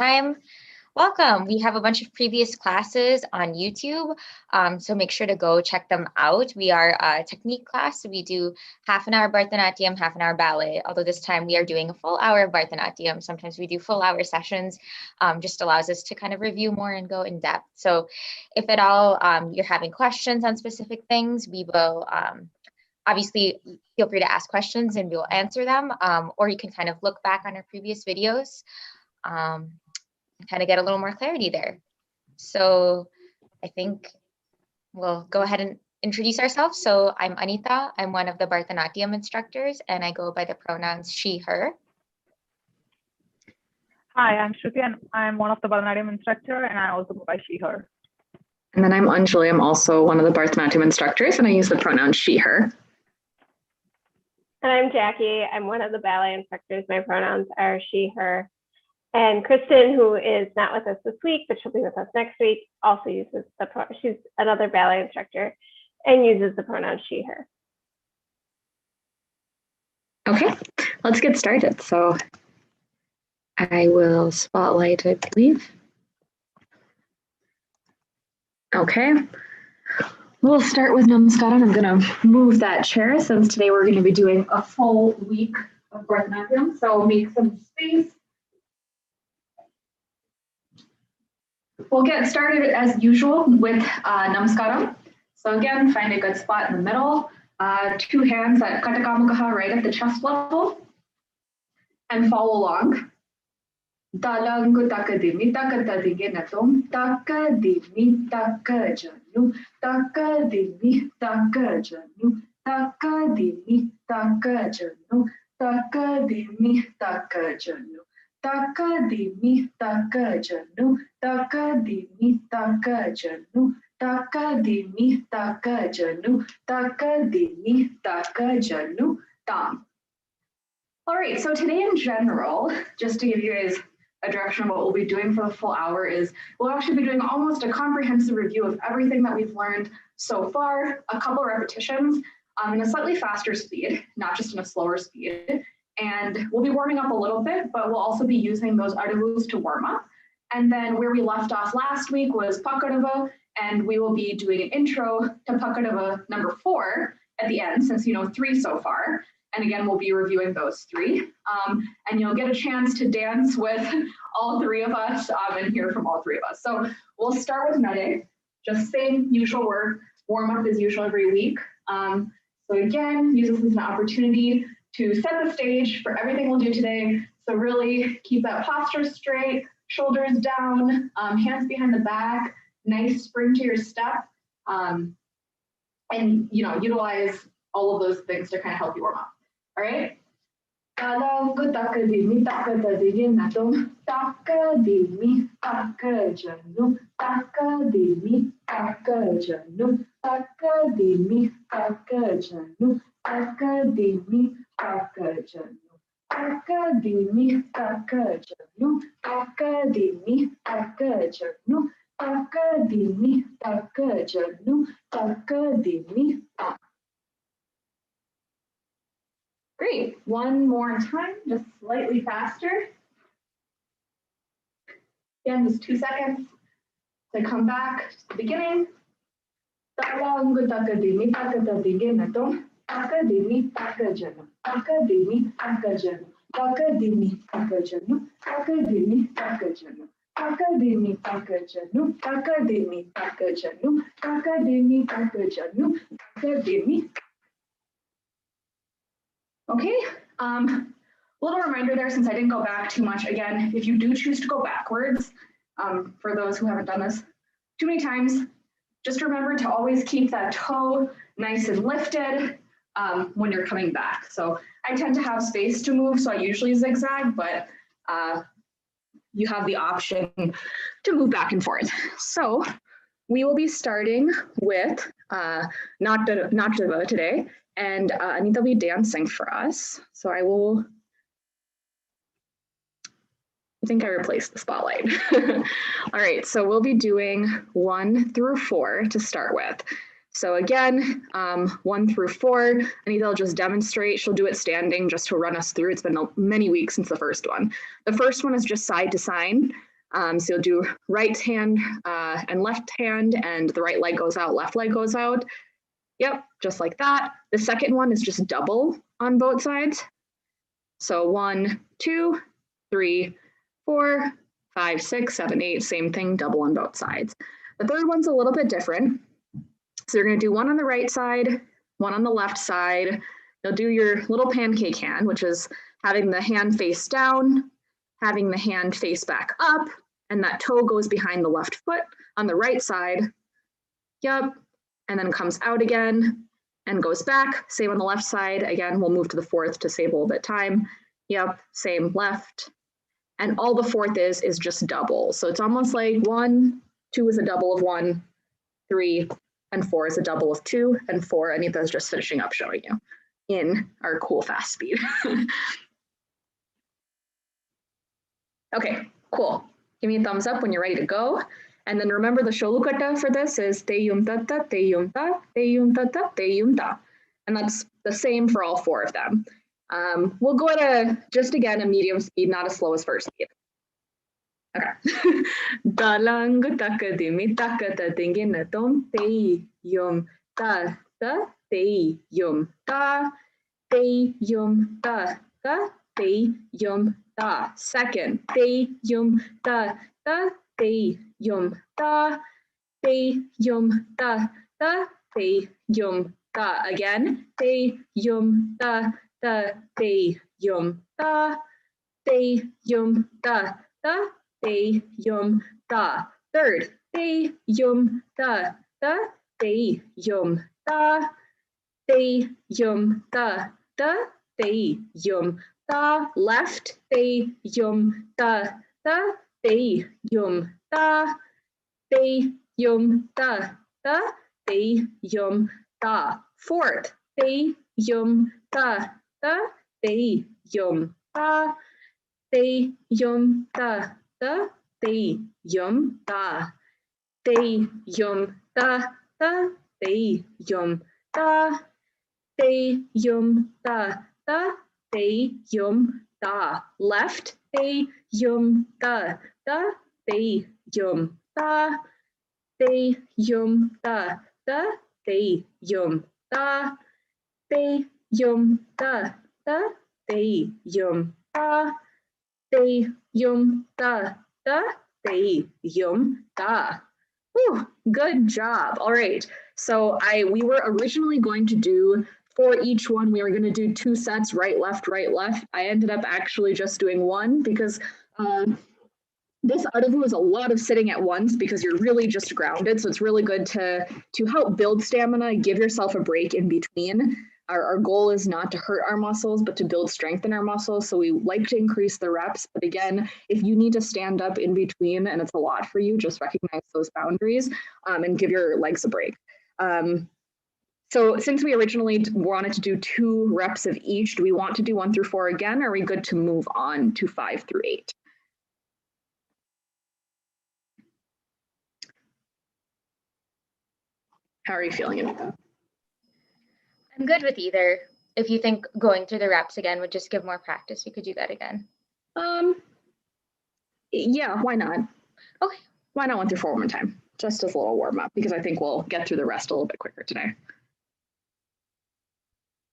time. Welcome. We have a bunch of previous classes on YouTube, so make sure to go check them out. We are a technique class, so we do half an hour Bharatanatyam, half an hour ballet, although this time we are doing a full hour of Bharatanatyam. Sometimes we do full hour sessions, just allows us to kind of review more and go in depth. So if at all you're having questions on specific things, we will obviously feel free to ask questions and we will answer them, or you can kind of look back on our previous videos and kind of get a little more clarity there. So I think we'll go ahead and introduce ourselves. So I'm Anita. I'm one of the Bharatanatyam instructors and I go by the pronouns she, her. Hi, I'm Shruti and I'm one of the Bharatanatyam instructor and I also go by she, her. And then I'm Anjali. I'm also one of the Bharatanatyam instructors and I use the pronouns she, her. And I'm Jackie. I'm one of the ballet instructors. My pronouns are she, her. And Kristen, who is not with us this week, but she'll be with us next week, also uses she's another ballet instructor and uses the pronoun she, her. Okay, let's get started. So I will spotlight, I believe. Okay, we'll start with Namaskaram. I'm going to move that chair since today we're going to be doing a full week of Bharatanatyam. So make some space. We'll get started as usual with Namaskaram. So again, find a good spot in the middle. Two hands at Katakamukaha right at the chest level. And follow along. Dalangu takadimi takatadigi natum takadimi takajanu takadimi takajanu takadimi takajanu takadimi takajanu takadimi takajanu takadimi takajanu takadimi takajanu takadimi takajanu tam. All right, so today in general, just to give you guys a direction of what we'll be doing for the full hour is we'll actually be doing almost a comprehensive review of everything that we've learned so far, a couple repetitions in a slightly faster speed, not just in a slower speed. And we'll be warming up a little bit, but we'll also be using those artivus to warm up. And then where we left off last week was Pakadava, and we will be doing an intro to Pakadava number 4 at the end, since you know 3 so far. And again, we'll be reviewing those 3. And you'll get a chance to dance with all 3 of us and hear from all 3 of us. So we'll start with Nade, just same usual warm up as usual every week. So again, use this as an opportunity to set the stage for everything we'll do today. So really keep that posture straight, shoulders down, hands behind the back, nice spring to your step, and you know, utilize all of those things to kind of help you warm up. All right. Dalangu takadimi takatadigi natum takadimi takajanu takadimi takajanu takadimi takajanu takadimi takajanu takadimi takajanu takadimi takajanu takadimi takajanu takadimi. Great, one more time, just slightly faster. Again, just 2 seconds to come back to the beginning. Dalangu takadimi takatadigi natum takadimi takajanu takadimi takajanu takadimi takajanu takadimi takajanu takadimi takajanu takadimi takajanu takadimi takajanu takadimi. Okay, little reminder there since I didn't go back too much. Again, if you do choose to go backwards, for those who haven't done this too many times, just remember to always keep that toe nice and lifted when you're coming back. So I tend to have space to move, so I usually zigzag, but you have the option to move back and forth. So we will be starting with Natyava today. And Anita will be dancing for us. So I think I replaced the spotlight. All right, so we'll be doing 1 through 4 to start with. So again, 1 through 4, Anita will just demonstrate. She'll do it standing just to run us through. It's been many weeks since the first one. The first one is just side to side. So you'll do right hand and left hand, and the right leg goes out, left leg goes out. Yep, just like that. The second one is just double on both sides. So 1, 2, 3, 4, 5, 6, 7, 8, same thing, double on both sides. The third one's a little bit different. So you're going to do one on the right side, one on the left side. You'll do your little pancake hand, which is having the hand face down, having the hand face back up, and that toe goes behind the left foot on the right side. Yep, and then comes out again and goes back. Same on the left side. Again, we'll move to the fourth to save a little bit of time. Yep, same left. And all the fourth is just double. So it's almost like 1, 2 is a double of 1, 3, and 4 is a double of 2, and 4. Anita's just finishing up showing you in our cool fast speed. Okay, cool. Give me a thumbs up when you're ready to go. And then remember the sholukata for this is te yum tata, te yum ta, te yum tata, te yum ta. And that's the same for all 4 of them. We'll go at just again a medium speed, not as slow as first speed. Okay. Dalang taka dimi taka ta dingin tom te yum ta ta te yum ta te yum ta ta te yum ta. Second, te yum ta ta te yum ta te yum ta ta te yum ta. Again, te yum ta ta te yum ta te yum ta ta te yum ta. Third, te yum ta ta te yum ta te yum ta ta te yum ta. Left, te yum ta ta te yum ta te yum ta ta te yum ta. Fourth, te yum ta ta te yum ta te yum ta ta te yum ta te yum ta ta te yum ta te yum ta ta te yum ta. Left, te yum ta ta te yum ta te yum ta ta te yum ta te yum ta ta te yum ta te yum ta ta te yum ta. Whew, good job. All right. So we were originally going to do for each one, we were going to do 2 sets, right, left, right, left. I ended up actually just doing 1 because this Adavu is a lot of sitting at once because you're really just grounded. So it's really good to help build stamina, give yourself a break in between. Our goal is not to hurt our muscles, but to build strength in our muscles. So we like to increase the reps. But again, if you need to stand up in between and it's a lot for you, just recognize those boundaries and give your legs a break. So since we originally wanted to do 2 reps of each, do we want to do 1 through 4 again? Or are we good to move on to 5 through 8? How are you feeling about that? I'm good with either. If you think going through the reps again would just give more practice, you could do that again. Yeah, why not? Okay. Why not 1 through 4 one time? Just as a little warm up, because I think we'll get through the rest a little bit quicker today.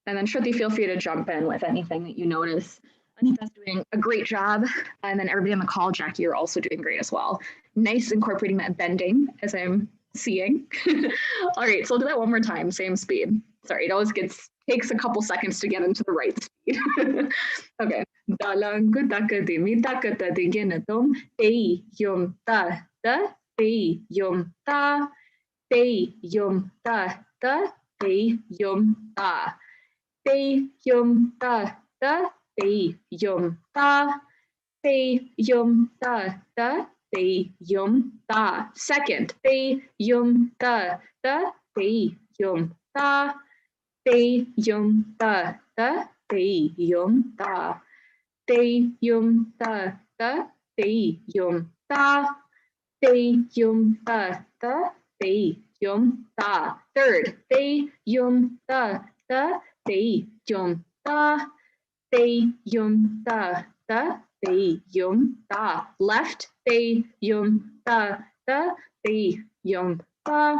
And then Shruti, feel free to jump in with anything that you notice. Anita's doing a great job. And then everybody on the call, Jackie, you're also doing great as well. Nice incorporating that bending as I'm seeing. All right, so we'll do that 1 more time, same speed. Sorry, it always takes a couple seconds to get into the right speed. Okay. Dalang taka dimi taka ta dingin tom te yum ta ta te yum ta te yum ta ta te yum ta te yum ta ta te yum ta te yum ta ta te yum ta. Second, te yum ta ta te yum ta te yum ta ta te yum ta te yum ta ta te yum ta te yum ta ta te yum ta. Third, te yum ta ta te yum ta te yum ta ta te yum ta. Left, They yum da da. They yum da.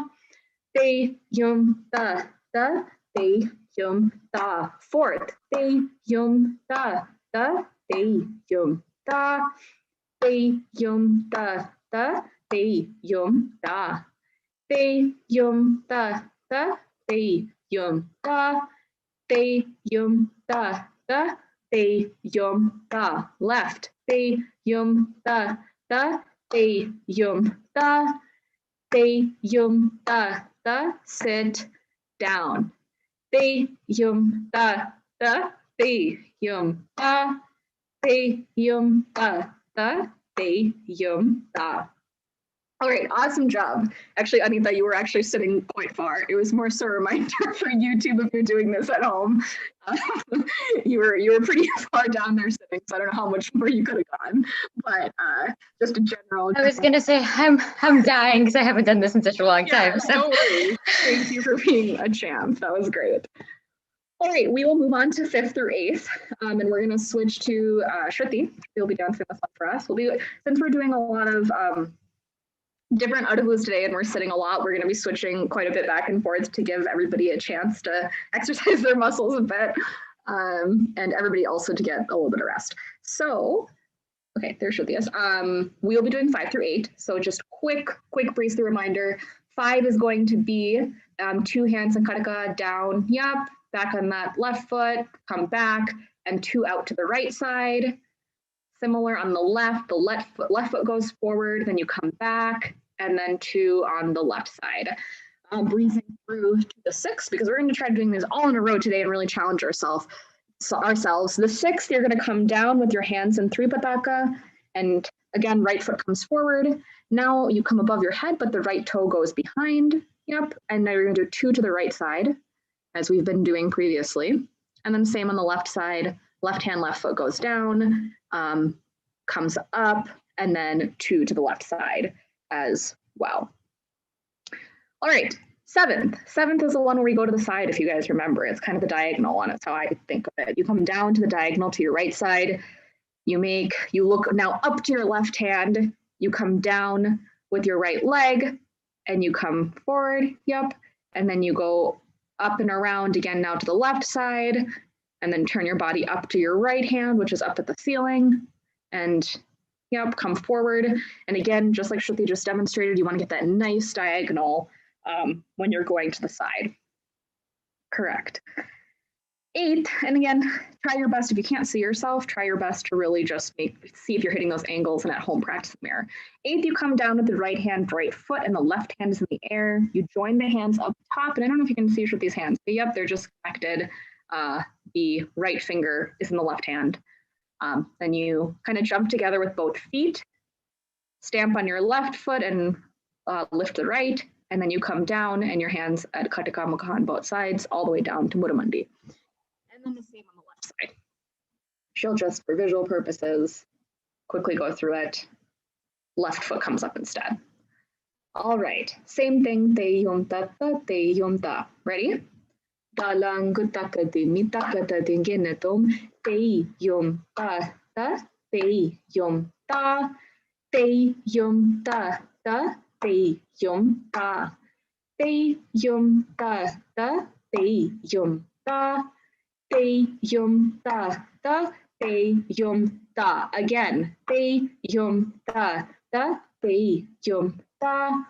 They yum da da. They yum da. Fourth. They yum da da. They yum da. They yum da da. They yum da. They yum da da. They yum da. They yum da da. They yum da. Left. They yum da da. They yum da. They yum da da. Sit down. They yum da da. They yum da. They yum da da. They yum da. All right, awesome job. Actually, Anita, you were actually sitting quite far. It was more so a reminder for YouTube if you're doing this at home. You were pretty far down there sitting, so I don't know how much more you could have gone. But just a general. I was gonna say I'm dying because I haven't done this in such a long time. So. No worries. Thank you for being a champ. That was great. All right, we will move on to 5th through 8th, and we're going to switch to Shruti. She'll be dancing this one for us. Since we're doing a lot of different adabus today and we're sitting a lot, we're going to be switching quite a bit back and forth to give everybody a chance to exercise their muscles a bit, and everybody also to get a little bit of rest. So, okay, there Shruti is. We'll be doing 5 through 8. So just quick breeze through reminder. 5 is going to be 2 hands and kataka down, yup, back on that left foot, come back, and 2 out to the right side. Similar on the left foot goes forward, then you come back, and then 2 on the left side. Breathing through to the 6th, because we're going to try doing this all in a row today and really challenge ourselves. The 6th, you're going to come down with your hands in Tripataka, and again, right foot comes forward. Now you come above your head, but the right toe goes behind. Yep, and now you're going to do 2 to the right side, as we've been doing previously. And then same on the left side, left hand, left foot goes down, comes up, and then 2 to the left side as well. All right, 7th. 7th is the one where we go to the side, if you guys remember. It's kind of the diagonal one. That's how I think of it. You come down to the diagonal to your right side. You look now up to your left hand. You come down with your right leg, and you come forward, yep. And then you go up and around again now to the left side, and then turn your body up to your right hand, which is up at the ceiling, and yep, come forward. And again, just like Shruti just demonstrated, you want to get that nice diagonal when you're going to the side. Correct. 8th, and again, try your best. If you can't see yourself, try your best to really just see if you're hitting those angles and at home practice the mirror. 8th, you come down with the right hand, right foot, and the left hand is in the air. You join the hands up top, and I don't know if you can see these hands, but yep, they're just connected. The right finger is in the left hand. Then you kind of jump together with both feet, stamp on your left foot and lift the right, and then you come down and your hands at Kataka Mukha on both sides, all the way down to Mudamandi. And then the same on the left side. She'll just, for visual purposes, quickly go through it. Left foot comes up instead. All right, same thing, te yom ta ta, te yom ta. Ready? Dalang gutakati mitakata dingenetum, te yom ta ta, te yom ta, te yom ta ta, te yom ta, te yom ta ta, te yom ta, te yum ta ta, te yum ta. Again, te yum ta ta, te yum ta,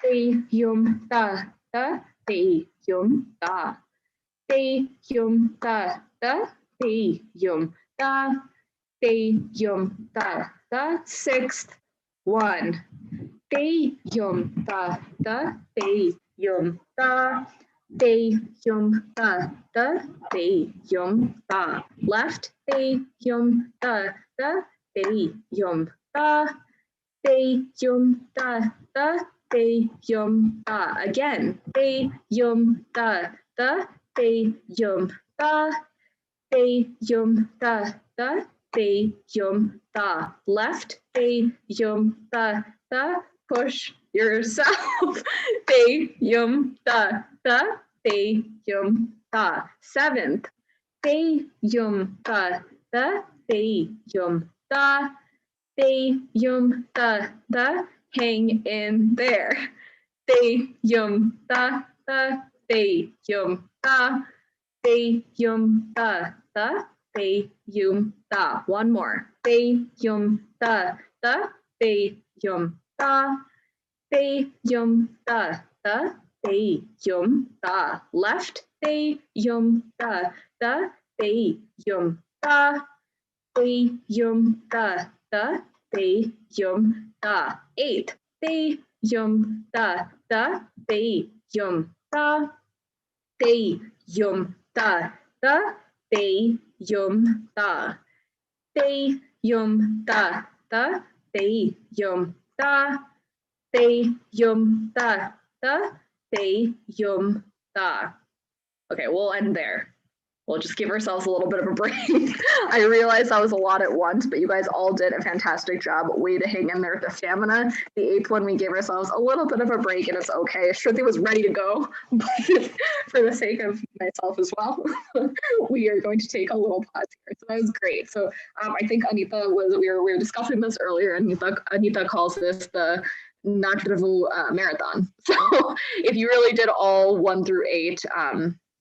te yum ta ta, te yum ta, te yum ta ta, te yum ta, te yum ta ta. 6th one, te yum ta ta, te yum ta. Te yum ta ta, te yum ta. Left, te yum ta ta, te yum ta. Te yum ta ta, te yum ta. Again, te yum ta ta, te yum ta. Te yum ta ta, te yum ta. Left, te yum ta ta. Push yourself. Te yum ta ta, te yum ta. 7th, te yum ta ta, te yum ta. They, yum, the, hang in there. They, yum, the, they, yum, the, they, yum, the, they, yum, the. One more. They, yum, the, they, yum, the, they, yum, the, they, yum, the. Left, they, yum, the, they, yum, the, they, yum, the, they, yum, the. Eighth, they, yum, the, they, yum, the, they, yum, the, they, yum, the, they, yum, the, they, yum, the, they, yum, the, they, yum, the. Okay, we'll end there. We'll just give ourselves a little bit of a break. I realized that was a lot at once, but you guys all did a fantastic job. Way to hang in there with the stamina. The eighth one, we gave ourselves a little bit of a break, and it's okay. Shruti was ready to go, but for the sake of myself as well, we are going to take a little pause here. So that was great. So I think Anita was, we were discussing this earlier, and Anita calls this the Nadravu marathon. So if you really did all 1 through 8,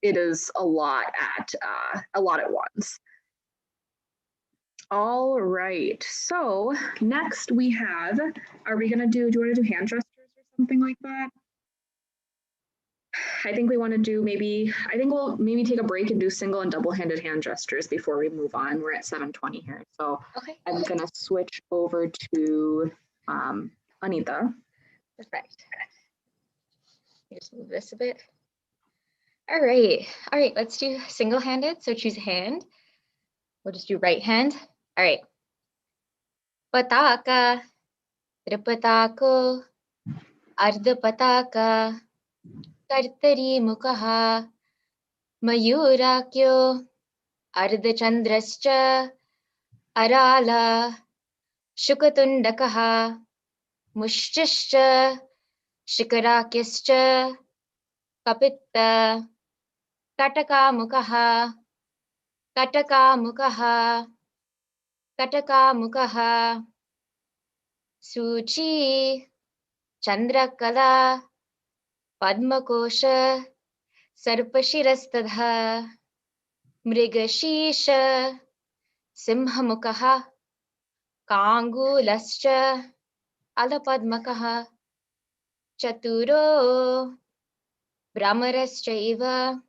it is a lot at once. All right, so next we have, are we gonna do you want to do hand gestures or something like that? I think we want to do I think we'll maybe take a break and do single and double-handed hand gestures before we move on. We're at 7:20 here. So okay. I'm gonna switch over to Anita. Perfect. Just move this a bit. All right, let's do single-handed. So choose a hand. We'll just do right hand. All right. Pataka, Tripatako, Ardha Pataka, Kartari Mukaha, Mayurakyo, Ardha Chandrascha, Arala, Shukatundakaha, Mushtischa, Shikarakyascha, Kapitta, Kataka Mukaha, Kataka Mukaha, Kataka Mukaha, Suchi, Chandrakala, Padmakosha, Sarpashirastadha, Mrigashisha, Simhamukaha, Kangulascha, Alapadmakaha, Chaturo, Brahmaraschaiva,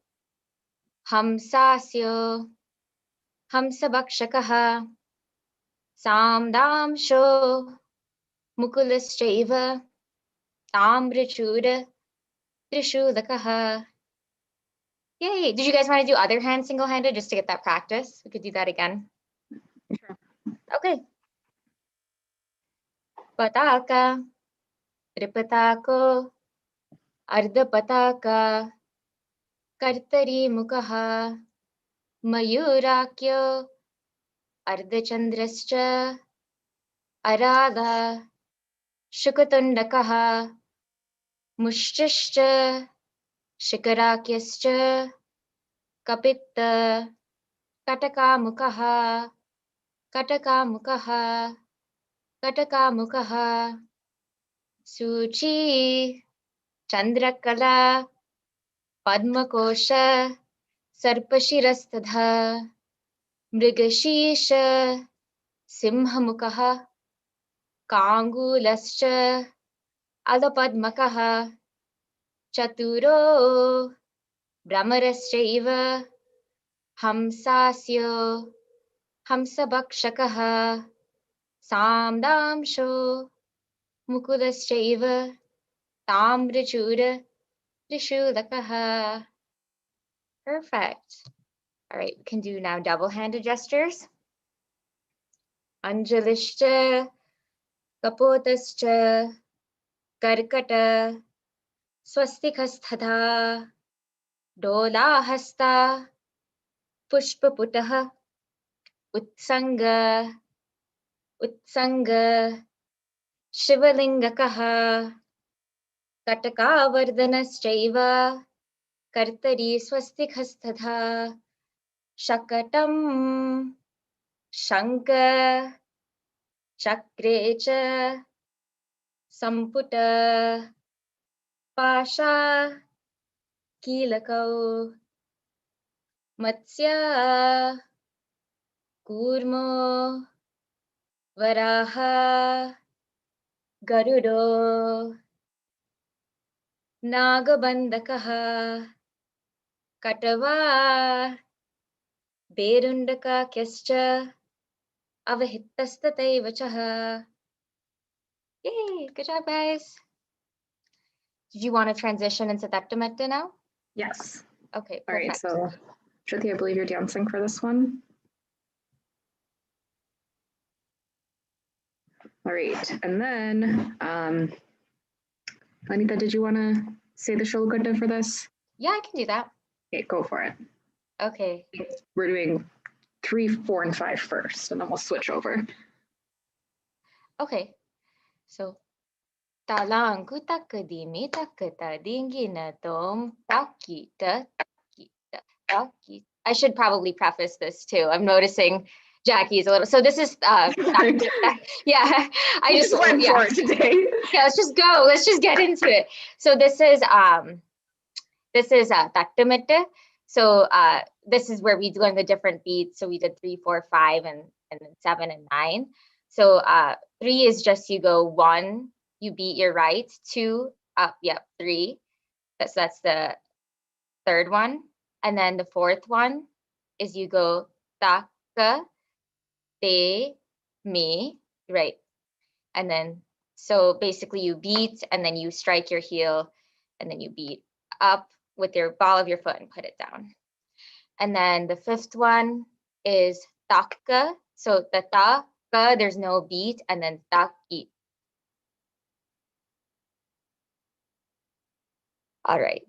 Hamsasyo, Hamsabakshakaha, Samdamsho, Mukulaschaiva, Tamrichuda, Trishulakaha. Yay! Did you guys want to do other hand single-handed just to get that practice? We could do that again. Sure. Okay. Pataka, Tripatako, Ardha Pataka, Kartari Mukaha, Mayurakyo, Ardha Chandrascha, Arala, Shukatundakaha, Mushtischa, Shikarakyascha, Kapitta, Kataka Mukaha, Kataka Mukaha, Kataka Mukaha, Suchi, Chandrakala, Padmakosha, Sarpashirastadha, Mrigashisha, Simhamukaha, Kangulascha, Alapadmakaha, Chaturo, Brahmaraschaiva, Hamsasyo, Hamsabakshakaha, Samdamsho, Mukulaschaiva, Tamrichuda, Trishulakaha. Perfect. All right, we can do now double-handed gestures. Anjalishcha, Kapotascha, Karkata, Swastikasthatha, Dolahasta, Pushpaputaha, Utsanga, Utsanga, Shivalingakaha, Katakavardhanaschaiva, Kartari Swastikasthatha, Shakatam, Shanka, Chakre cha samputa pasha kilakau matsya kurmo varaha garudo nagabandakaha katava berundaka kyascha avahittastataiva chaha. Yay, good job, guys. Did you want to transition into Taktametta now? Yes. Okay, All right, perfect. so Shruti, I believe you're dancing for this one. All right, and then Anita, did you want to say the Shulgutta for this? Yeah, I can do that. Okay, go for it. Okay. We're doing 3, 4, and 5 first, and then we'll switch over. Okay. So talang kutakadimi takata dingina tom takita takita takita. I should probably preface this too. I'm noticing Jackie's a little. So this is yeah. I just went for it today. Yeah, let's just go. Let's just get into it. So this is Taktametta. So this is where we learn the different beats. So we did 3, 4, 5, and then 7 and 9. So 3 is just you go 1, you beat your right, 2 up, 3. That's the third one. And then the fourth one is you go taka, te, mi, right. And then so basically you beat and then you strike your heel and then you beat up with your ball of your foot and put it down. And then the fifth one is taka. So the taka, there's no beat, and then taki. All right.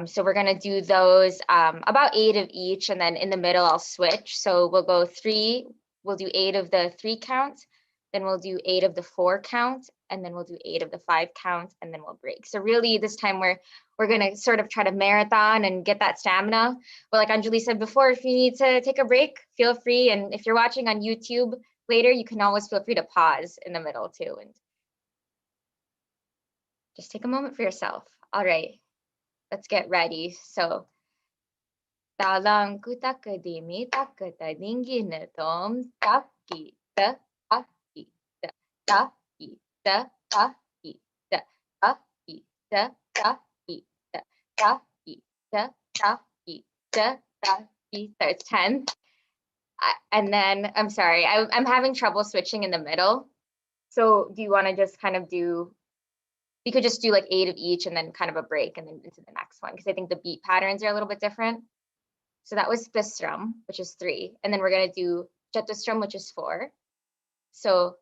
So we're gonna do those about 8 of each, and then in the middle I'll switch. So we'll go 3. We'll do 8 of the 3 count, then we'll do 8 of the 4 count, and then we'll do 8 of the 5 count, and then we'll break. So really this time we're gonna sort of try to marathon and get that stamina. But like Anjali said before, if you need to take a break, feel free. And if you're watching on YouTube later, you can always feel free to pause in the middle too and just take a moment for yourself. All right, let's get ready. So talang kutakadimi takata dingina tom taki ta taki ta taki ta taki ta taki ta taki ta taki ta taki ta taki. So it's 10. And then I'm sorry, I'm having trouble switching in the middle. So do you want to just kind of do? We could just do like 8 of each and then kind of a break and then into the next one, because I think the beat patterns are a little bit different. So that was Spistram, which is 3. And then we're going to do Chatustram, which is 4. So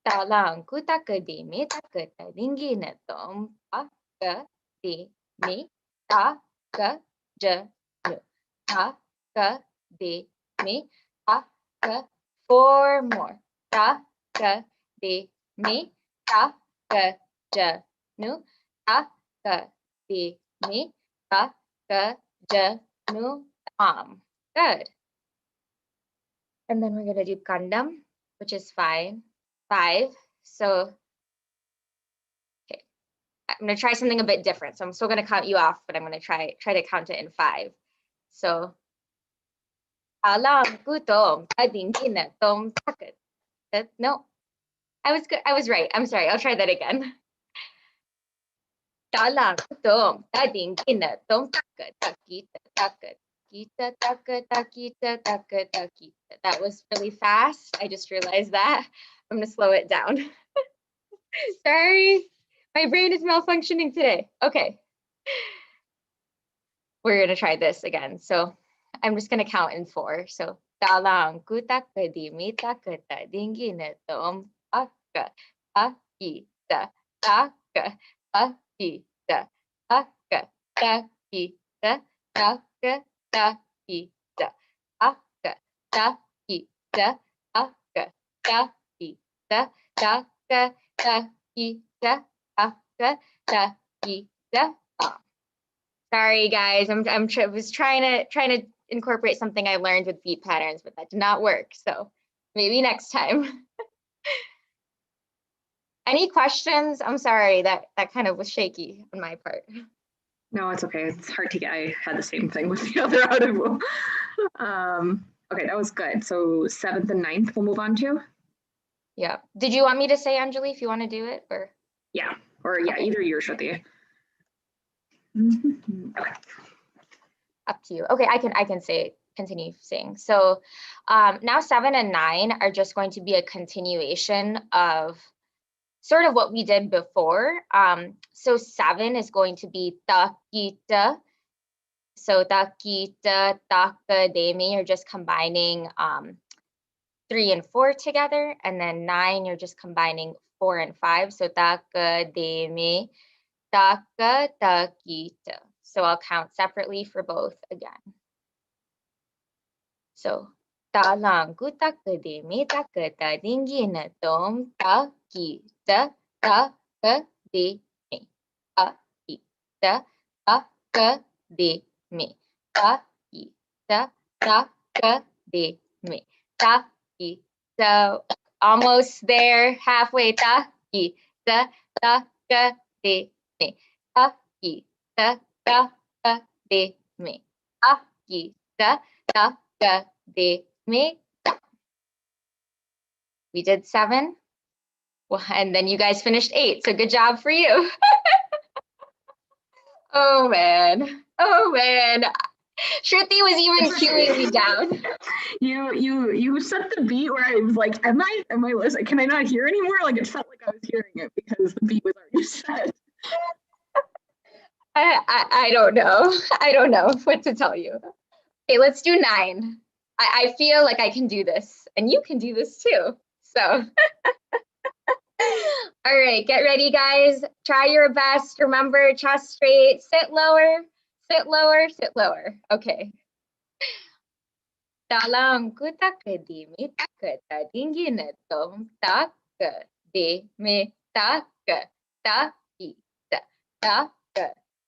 talang kutakadimi takata dingina tom taka di mi taka ja nu taka di mi taka. 4 more. Taka di mi taka ja nu taka di mi taka ja nu. Good. And then we're going to do Kandam, which is 5. So, okay, I'm going to try something a bit different. So I'm still going to count you off, but I'm going to try to count it in 5. So, alam kutom adingina tom takat. No, I was good. I was right. I'm sorry. I'll try that again. Talang kutom adingina tom takat takita takat. That was really fast. I just realized that. I'm gonna slow it down. Sorry, my brain is malfunctioning today. Okay. We're gonna try this again. So I'm just gonna count in 4. So talang kutakadimi takata dingina tom taka takita taka takita taka takita taka takita taka takita taka takita taka takita taka takita. Sorry guys, I was trying to incorporate something I learned with beat patterns, but that did not work. So maybe next time. Any questions? I'm sorry, that kind of was shaky on my part. No, it's okay. It's hard to get. I had the same thing with the other audible. Okay, that was good. So 7th and 9th we'll move on to? Yeah. Did you want me to say, Anjali, if you want to do it, or? Yeah, or yeah, Okay. either you or Shruti. Okay. Up to you. Okay, I can continue saying. So now 7 and 9 are just going to be a continuation of sort of what we did before. So 7 is going to be ta kita. So ta kita, ta ka de me, you're just combining 3 and 4 together, and then 9 you're just combining 4 and 5. So ta ka de me, ta ka ta kita. So I'll count separately for both again. So ta lang ku ta ka de me, ta ka ta dingi na tom, ta kita, ta ka de me, ta kita, ta ka de me, ta kita, ta ka de me, ta kita. Almost there, halfway. Ta kita, ta ka de me, ta kita, ta ka de me, ta kita, ta ka de me. We did 7. Well, and then you guys finished 8. So good job for you. Oh man. Oh man. Shruti was even cueing me down. You set the beat where I was like, am I listening? Can I not hear anymore? Like it felt like I was hearing it because the beat was already set. I don't know. I don't know what to tell you. Okay, let's do 9. I feel like I can do this, and you can do this too. So, all right, get ready, guys. Try your best. Remember, chest straight, sit lower, sit lower, sit lower. Okay. Talang ku tak di mi tak ta dingi na tom tak de me tak ta i ta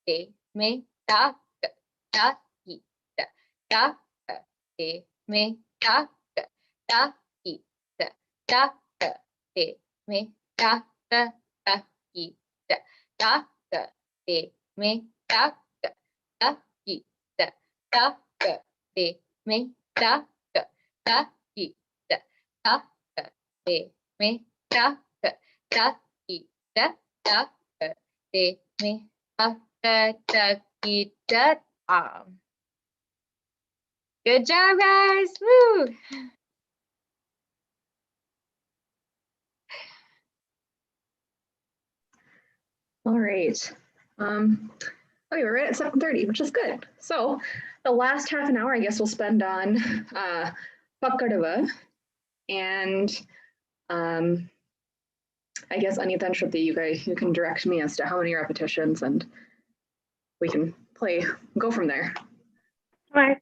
de me tak ta i ta de me tak ta i ta de me tak ta i ta de me tak ta i ta de me ta i ta de me ta i ta de me ta i ta. Good job, guys. Woo. All right. Okay, we're right at 7:30, which is good. So the last half an hour, I guess, we'll spend on Pakkadava. And I guess Anita and Shruti, you can direct me as to how many repetitions, and we can go from there. All right.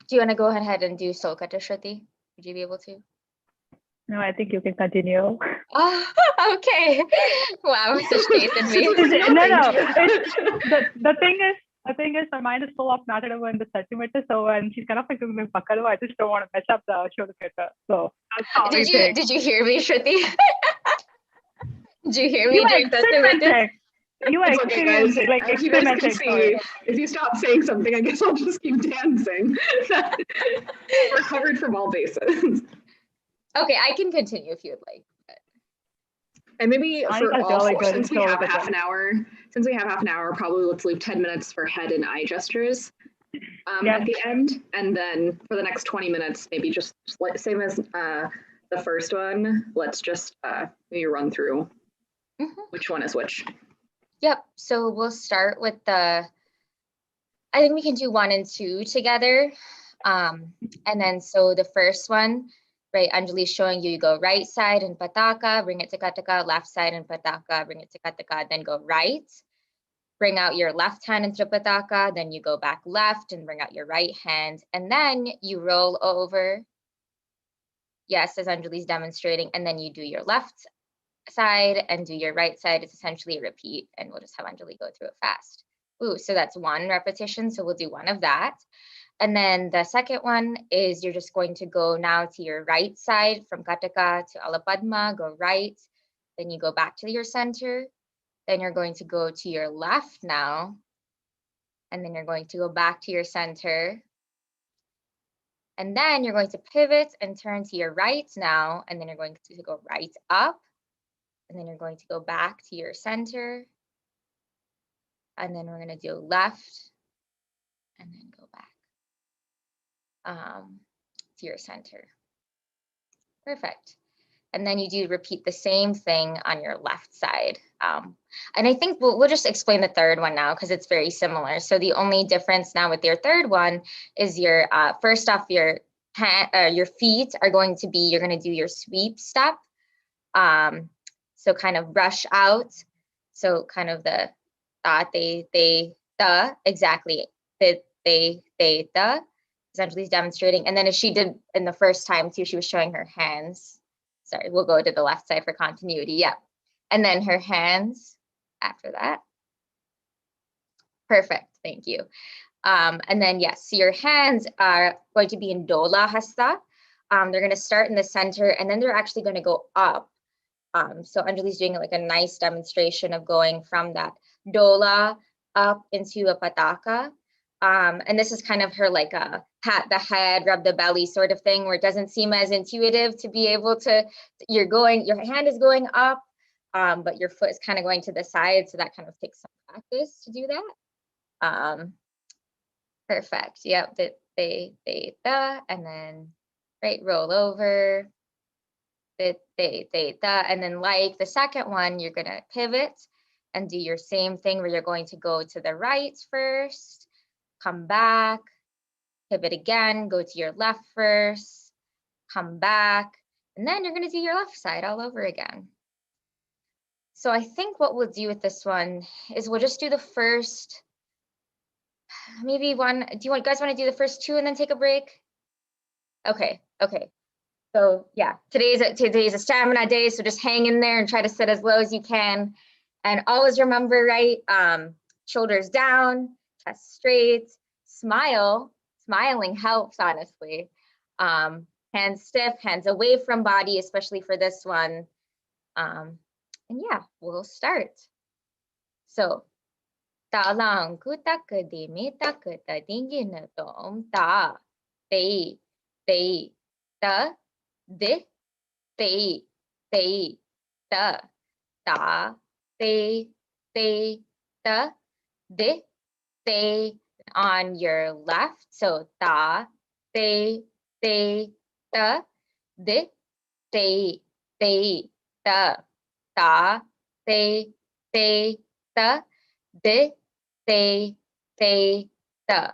Do you want to go ahead and do Solkata, Shruti? Would you be able to? No, I think you can continue. Oh, okay. Wow, such taste in me. No. The thing is, my mind is full of Natadava and the centimeter. So when she's kind of like doing Pakkadava, I just don't want to mess up the Sholakata. So that's all. Did you hear me, Shruti? Did you hear me doing that? You are experiencing, like As you guys can experimenting. see, if you stop saying something, I guess I'll just keep dancing. We're covered from all bases. Okay, I can continue if you'd like. And maybe for all four, since we have so half an hour, probably let's leave 10 minutes for head and eye gestures at the end. And then for the next 20 minutes, maybe just same as the first one, let's just maybe run through which one is which. Yep, so we'll start with I think we can do 1 and 2 together. And then so the first one, right, Anjali's showing you go right side and pataka, bring it to kataka, left side and pataka, bring it to kataka, then go right. Bring out your left hand into pataka, then you go back left and bring out your right hand, and then you roll over. Yes, as Anjali's demonstrating, and then you do your left side and do your right side. It's essentially a repeat, and we'll just have Anjali go through it fast. Ooh, so that's 1 repetition, so we'll do 1 of that. And then the second one is you're just going to go now to your right side from Kataka to Alapadma, go right. Then you go back to your center. Then you're going to go to your left now. And then you're going to go back to your center. And then you're going to pivot and turn to your right now. And then you're going to go right up. And then you're going to go back to your center. And then we're going to do left. And then go back to your center. Perfect. And then you do repeat the same thing on your left side. And I think we'll just explain the third one now because it's very similar. So the only difference now with your third one is your, first off, your feet are going to be, you're going to do your sweep step. So kind of brush out. So kind of the the, exactly. The, essentially is demonstrating. And then as she did in the first time too, she was showing her hands. Sorry, we'll go to the left side for continuity. Yeah. And then her hands after that. Perfect. Thank you. And then, yes, so your hands are going to be in Dola Hasta. They're going to start in the center and then they're actually going to go up. So Anjali's doing like a nice demonstration of going from that Dola up into a Pataka. And this is kind of her like a pat the head, rub the belly sort of thing where it doesn't seem as intuitive to be able to, your hand is going up, but your foot is kind of going to the side. So that kind of takes some practice to do that. Perfect. Yep. The, and then right, roll over. The, and then like the second one, you're going to pivot and do your same thing where you're going to go to the right first, come back, pivot again, go to your left first, come back, and then you're going to do your left side all over again. So I think what we'll do with this one is we'll just do the first, maybe one. Do you guys want to do the first two and then take a break? Okay. So yeah, today's a stamina day, so just hang in there and try to sit as low as you can. And always remember, right, shoulders down, chest straight, smile. Smiling helps, honestly. Hands stiff, hands away from body, especially for this one. And yeah, we'll start. So, ta lang kutak di mita kuta dingin tom ta te ta de te ta ta te ta de te. On your left, so ta te ta de te ta ta te ta de te ta.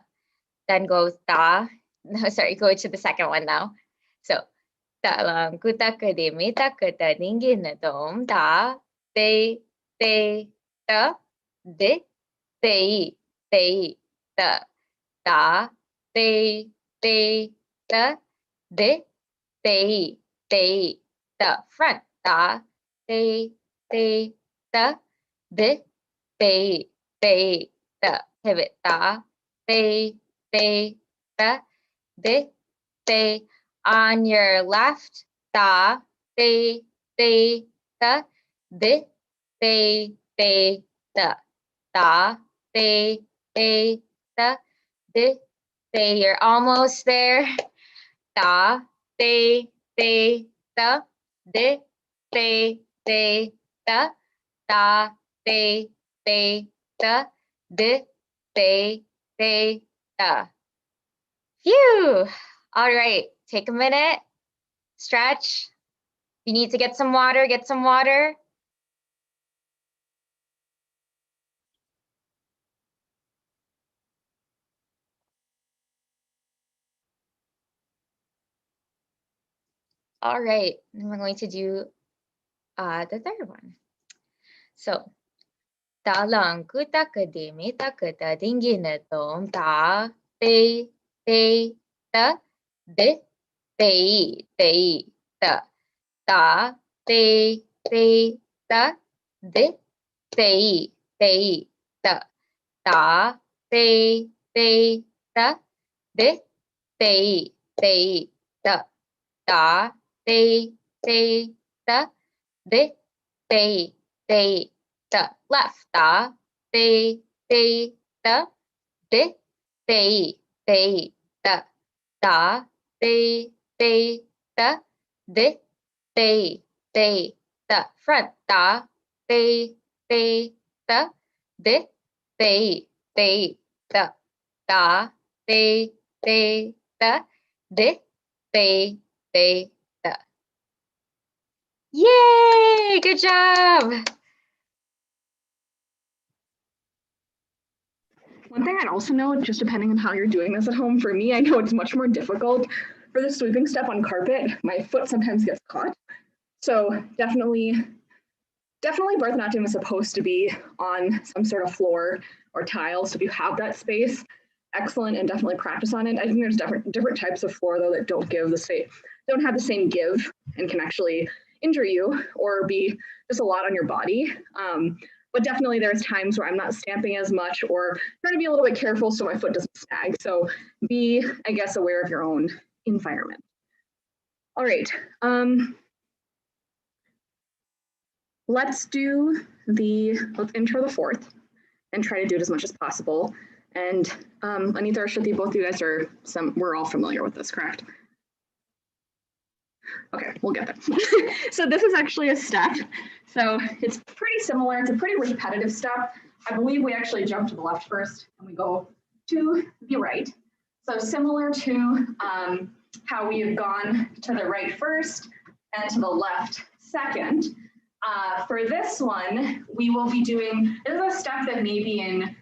Then goes ta. No, sorry, go to the second one now. So ta lang kuta de mita kuta dingin tom ta te ta de te ta ta te ta de te ta. Front ta te ta de te ta. Pivot ta te ta de te. On your left, ta te ta de te ta. Ta te ta de te. You're almost there. Ta te ta de te ta. Ta te ta de te ta. Phew. All right, take a minute, stretch. If you need to get some water, get some water. All right, and we're going to do the third one. So, ta lang kuta de mita kuta dingin tom ta te ta de te ta ta te ta de te ta ta te ta de, de, de, da, da, de, da, de, da, left, da, de, da, de, da, da, de, da, de, da, front, da, de, da, de, da, da, de, da, de, da. Yay! Good job. One thing I'd also note, just depending on how you're doing this at home, for me, I know it's much more difficult for the sweeping step on carpet. My foot sometimes gets caught. So definitely Bharatanatyam is supposed to be on some sort of floor or tile. So if you have that space, excellent, and definitely practice on it. I think there's different types of floor though that don't have the same give and can actually injure you or be just a lot on your body. But definitely there's times where I'm not stamping as much or trying to be a little bit careful so my foot doesn't snag. So be, I guess, aware of your own environment. All right. Let's intro the fourth and try to do it as much as possible. And Anita or Shruti, both of you guys we're all familiar with this, correct? Okay, we'll get there. So this is actually a step. So it's pretty similar. It's a pretty repetitive step. I believe we actually jump to the left first and we go to the right. So similar to how we have gone to the right first and to the left second. For this one, we will be doing, this is a step that may be in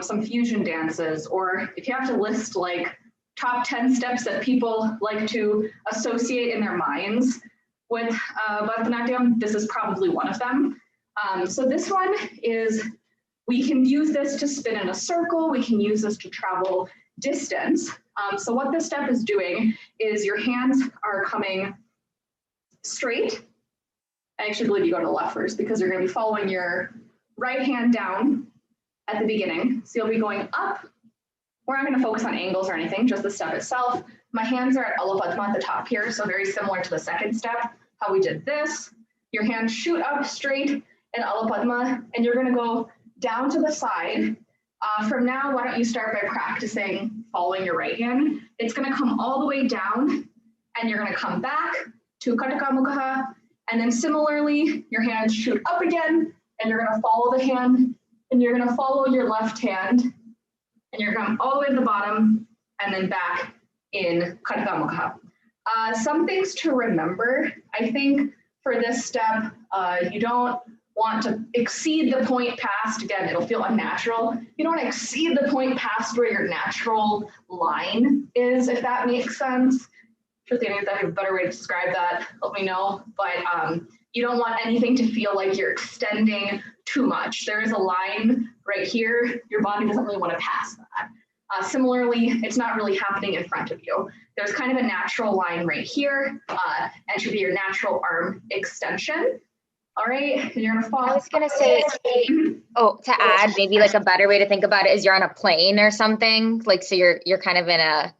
some fusion dances, or if you have to list like top 10 steps that people like to associate in their minds with Bharatanatyam, this is probably one of them. So this one is, we can use this to spin in a circle, we can use this to travel distance. So what this step is doing is your hands are coming straight. I actually believe you go to the left first because you're going to be following your right hand down at the beginning. So you'll be going up. We're not going to focus on angles or anything, just the step itself. My hands are at Ula Padma at the top here, so very similar to the second step, how we did this. Your hands shoot up straight in Ula Padma, and you're going to go down to the side. From now, why don't you start by practicing following your right hand. It's going to come all the way down, and you're going to come back to Kataka Mukha. And then similarly, your hands shoot up again, and you're going to follow the hand, and you're going to follow your left hand, and you're going to come all the way to the bottom, and then back in Kataka Mukha. Some things to remember, I think, for this step, you don't want to exceed the point past, again, it'll feel unnatural. You don't want to exceed the point past where your natural line is, if that makes sense. If you have a better way to describe that, let me know. But you don't want anything to feel like you're extending too much. There is a line right here. Your body doesn't really want to pass that. Similarly, it's not really happening in front of you. There's kind of a natural line right here, and should be your natural arm extension. All right, and you're gonna follow. I was gonna say, to add, maybe like a better way to think about it is you're on a plane or something. Like, so you're kind of in a,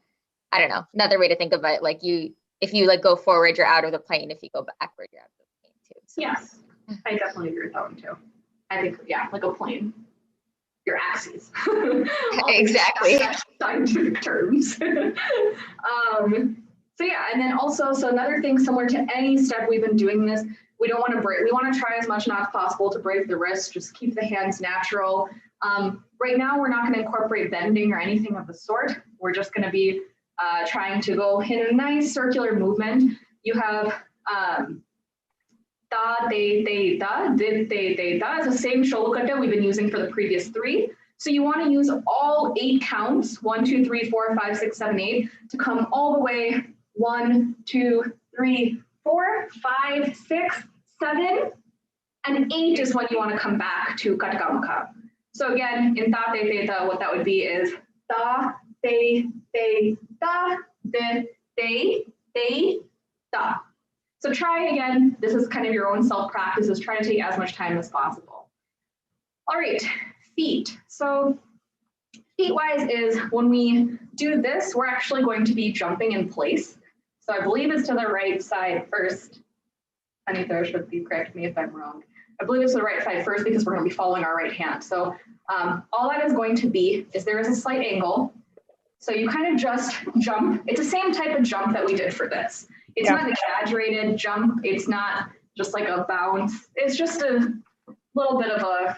I don't know, another way to think about it, like if you like go forward, you're out of the plane. If you go backward, you're out of the plane too. So. Yes, I definitely agree with that one too. I think, yeah, like a plane, your axes. Exactly. Scientific terms. So yeah, and then also, so another thing similar to any step we've been doing this, we don't want to break, we want to try as much not as possible to break the wrist, just keep the hands natural. Right now, we're not going to incorporate bending or anything of the sort. We're just going to be trying to go in a nice circular movement. You have da, de, da, did, de, da. It's the same sholokata we've been using for the previous three. So you want to use all 8 counts, 1, 2, 3, 4, 5, 6, 7, 8, to come all the way 1, 2, 3, 4, 5, 6, 7, and 8 is when you want to come back to Kataka. So again, in ta, te, ta, what that would be is ta, te, da, de, da. So try again, this is kind of your own self-practice, is try to take as much time as possible. All right, feet. So feet-wise is when we do this, we're actually going to be jumping in place. So I believe it's to the right side first. Anita should be correct me if I'm wrong. I believe it's to the right side first because we're going to be following our right hand. So all that is going to be is there is a slight angle. So you kind of just jump. It's the same type of jump that we did for this. It's not an exaggerated jump. It's not just like a bounce. It's just a little bit of a,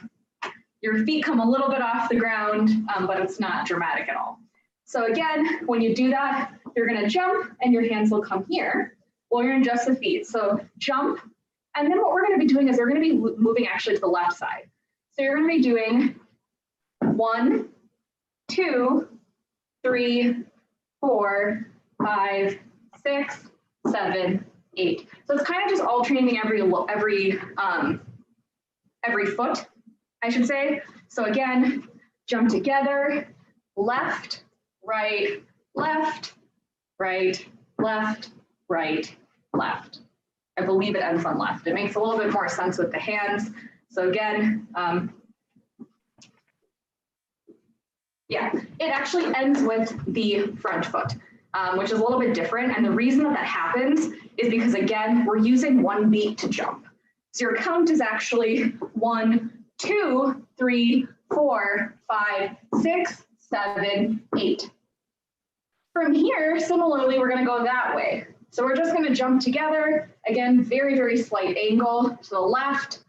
your feet come a little bit off the ground, but it's not dramatic at all. So again, when you do that, you're going to jump and your hands will come here. Well, you're in just the feet. So jump. And then what we're going to be doing is we're going to be moving actually to the left side. So you're going to be doing 1, 2, 3, 4, 5, 6, 7, 8. So it's kind of just alternating every foot, I should say. So again, jump together, left, right, left, right, left, right, left. I believe it ends on left. It makes a little bit more sense with the hands. So again, yeah, it actually ends with the front foot, which is a little bit different. And the reason that happens is because, again, we're using one beat to jump. So your count is actually 1, 2, 3, 4, 5, 6, 7, 8. From here, similarly, we're going to go that way. So we're just going to jump together. Again, very, very slight angle to the left.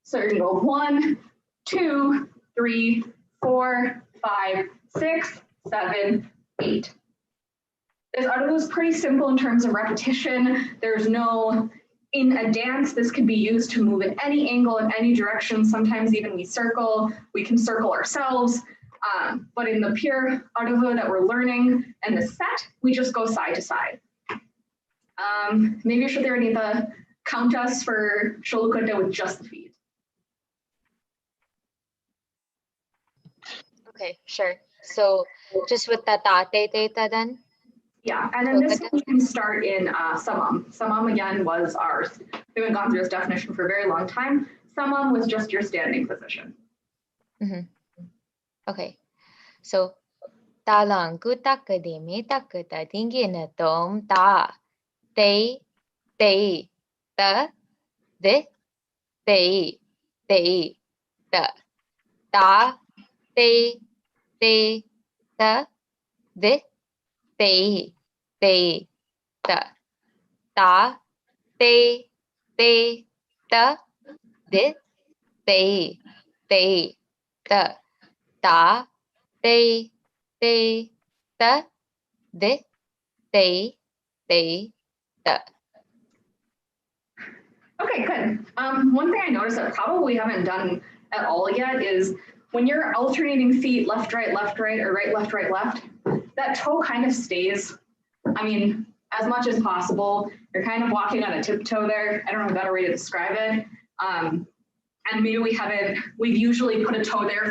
So you're going to go 1, 2, 3, 4, 5, 6, 7, 8. This article is pretty simple in terms of repetition. There's no, in a dance, this could be used to move in any angle, in any direction. Sometimes even we can circle ourselves. But in the pure article that we're learning and the set, we just go side to side. Maybe should there need to count us for Sholukote with just the feet. Okay, sure. So just with the tate teta then? Yeah, and then this one you can start in samam. Samam again was ours. We haven't gone through this definition for a very long time. Samam was just your standing position. Okay, so talang kutakadimi takata tingina tom ta te ta de te ta ta te ta de te ta ta te ta de te ta ta te ta de te ta. Okay, good. One thing I noticed that probably we haven't done at all yet is when you're alternating feet left, right, or right, left, that toe kind of stays, I mean, as much as possible. You're kind of walking on a tiptoe there. I don't know a better way to describe it. And maybe we've usually put a toe there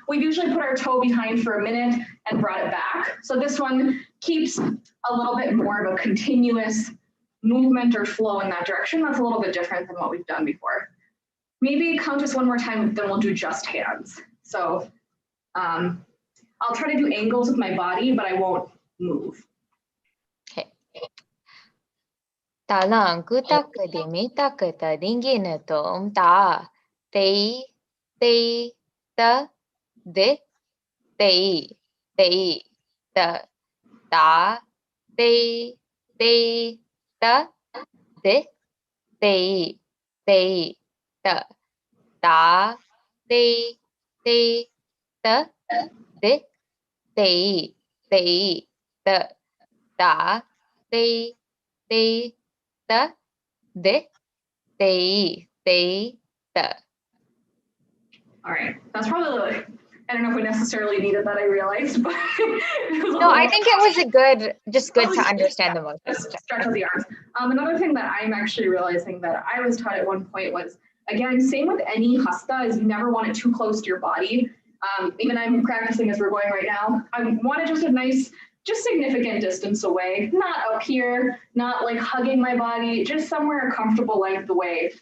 we've usually put our toe behind for a minute and brought it back. So this one keeps a little bit more of a continuous movement or flow in that direction. That's a little bit different than what we've done before. Maybe count us one more time, then we'll do just hands. So I'll try to do angles with my body, but I won't move. Okay. Talang kutakadimi takata dingina tom ta te ta de te ta ta te ta de te ta ta te ta de te ta ta te ta de te ta. All right, that's probably, I don't know if we necessarily needed that, I realized, but no, I think it was good to understand the motion. Stretch of the arms. Another thing that I'm actually realizing that I was taught at one point was, again, same with any hasta, is you never want it too close to your body. Even I'm practicing as we're going right now. I want it just a nice, just significant distance away, not up here, not like hugging my body, just somewhere a comfortable length away.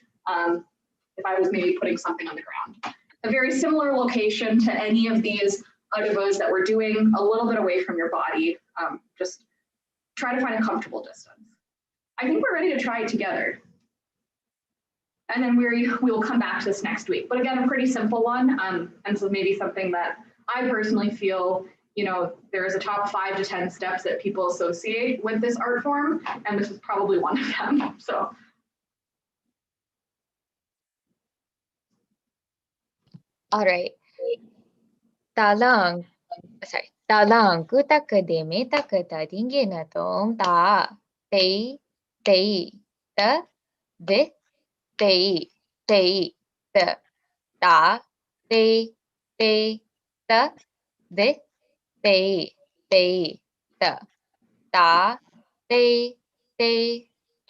If I was maybe putting something on the ground. A very similar location to any of these out of those that we're doing a little bit away from your body. Just try to find a comfortable distance. I think we're ready to try it together. And then we will come back to this next week. But again, a pretty simple one. And so maybe something that I personally feel, you know, there's a top 5 to 10 steps that people associate with this art form, and this is probably one of them. So. All right. Talang kutak de metakata dinginatom ta tei ta de tei ta ta te ta de te ta ta te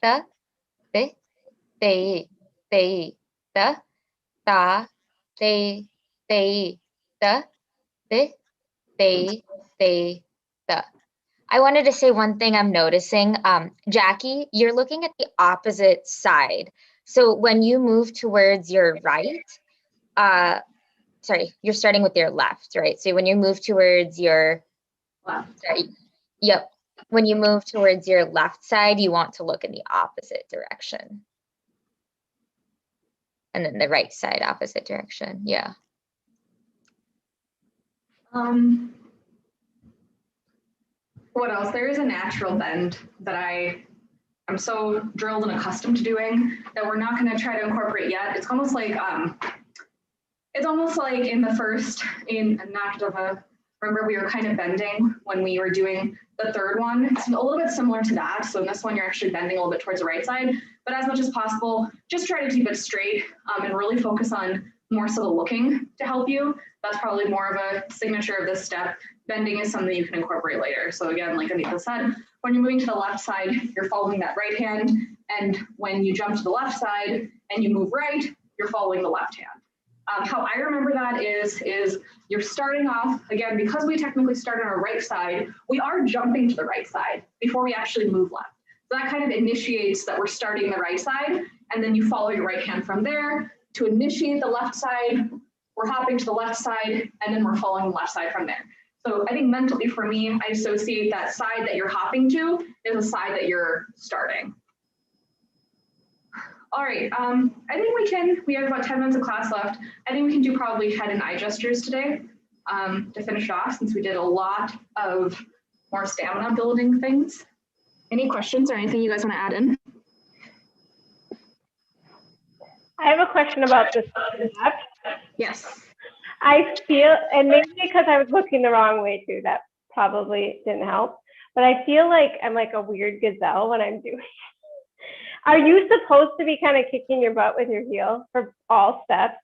ta de te ta ta te ta de ta. I wanted to say one thing I'm noticing. Jackie, you're looking at the opposite side. So when you move towards your right, sorry, you're starting with your left, right? So when you move towards your left, sorry, yep. When you move towards your left side, you want to look in the opposite direction. And then the right side, opposite direction, yeah. What else? There is a natural bend that I'm so drilled and accustomed to doing that we're not going to try to incorporate yet. It's almost like in the first remember we were kind of bending when we were doing the third one. It's a little bit similar to that. So in this one, you're actually bending a little bit towards the right side, but as much as possible, just try to keep it straight and really focus on more so the looking to help you. That's probably more of a signature of this step. Bending is something you can incorporate later. So again, like Anita said, when you're moving to the left side, you're following that right hand. And when you jump to the left side and you move right, you're following the left hand. How I remember that is you're starting off, again, because we technically start on our right side, we are jumping to the right side before we actually move left. So that kind of initiates that we're starting the right side, and then you follow your right hand from there. To initiate the left side, we're hopping to the left side, and then we're following the left side from there. So I think mentally for me, I associate that side that you're hopping to is a side that you're starting. All right, I think we have about 10 minutes of class left. I think we can do probably head and eye gestures today to finish off, since we did a lot of more stamina building things. Any questions or anything you guys want to add in? I have a question about this step. Yes. I feel, and maybe because I was looking the wrong way too, that probably didn't help, but I feel like I'm like a weird gazelle when I'm doing it. Are you supposed to be kind of kicking your butt with your heel for all steps?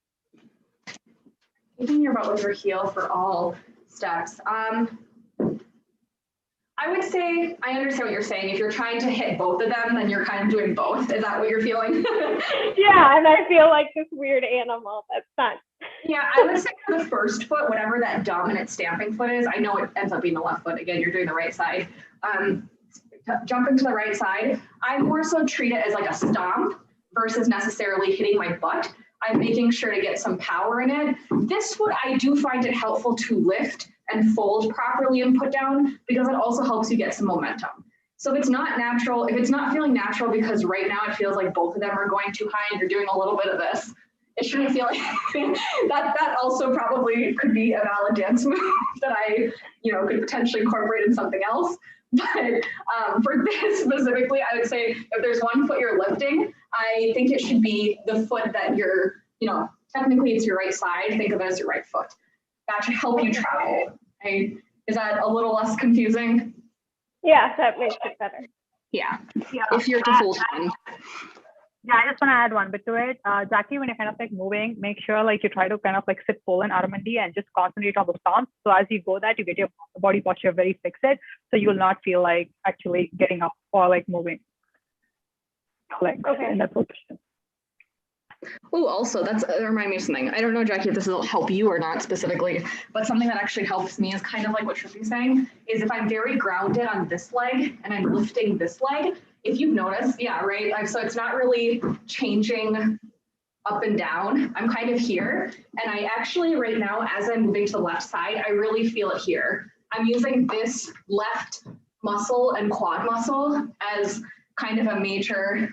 Kicking your butt with your heel for all steps. I would say, I understand what you're saying. If you're trying to hit both of them, then you're kind of doing both. Is that what you're feeling? Yeah, and I feel like this weird animal that's fun. Yeah, I would say for the first foot, whatever that dominant stamping foot is, I know it ends up being the left foot. Again, you're doing the right side. Jumping to the right side, I more so treat it as like a stomp versus necessarily hitting my butt. I'm making sure to get some power in it. This foot, I do find it helpful to lift and fold properly and put down, because it also helps you get some momentum. So if it's not natural, if it's not feeling natural because right now it feels like both of them are going too high and you're doing a little bit of this, it shouldn't feel like that also probably could be a valid dance move that I could potentially incorporate in something else. But for this specifically, I would say if there's one foot you're lifting, I think it should be the foot that you're, technically it's your right side. Think of it as your right foot. That should help you travel. Okay? Is that a little less confusing? Yeah, that makes it better. Yeah. If you're to full time. Yeah, I just want to add one bit to it. Jackie, when you're kind of like moving, make sure like you try to kind of like sit full in Armandi and just concentrate on the stance. So as you go that, you get your body posture very fixed. So you will not feel like actually getting up or like moving. Like in that position. Oh, also, that reminds me of something. I don't know, Jackie, if this will help you or not specifically, but something that actually helps me is kind of like what Trippi's saying, is if I'm very grounded on this leg and I'm lifting this leg, if you've noticed, yeah, right? So it's not really changing up and down. I'm kind of here. And I actually right now, as I'm moving to the left side, I really feel it here. I'm using this left muscle and quad muscle as kind of a major,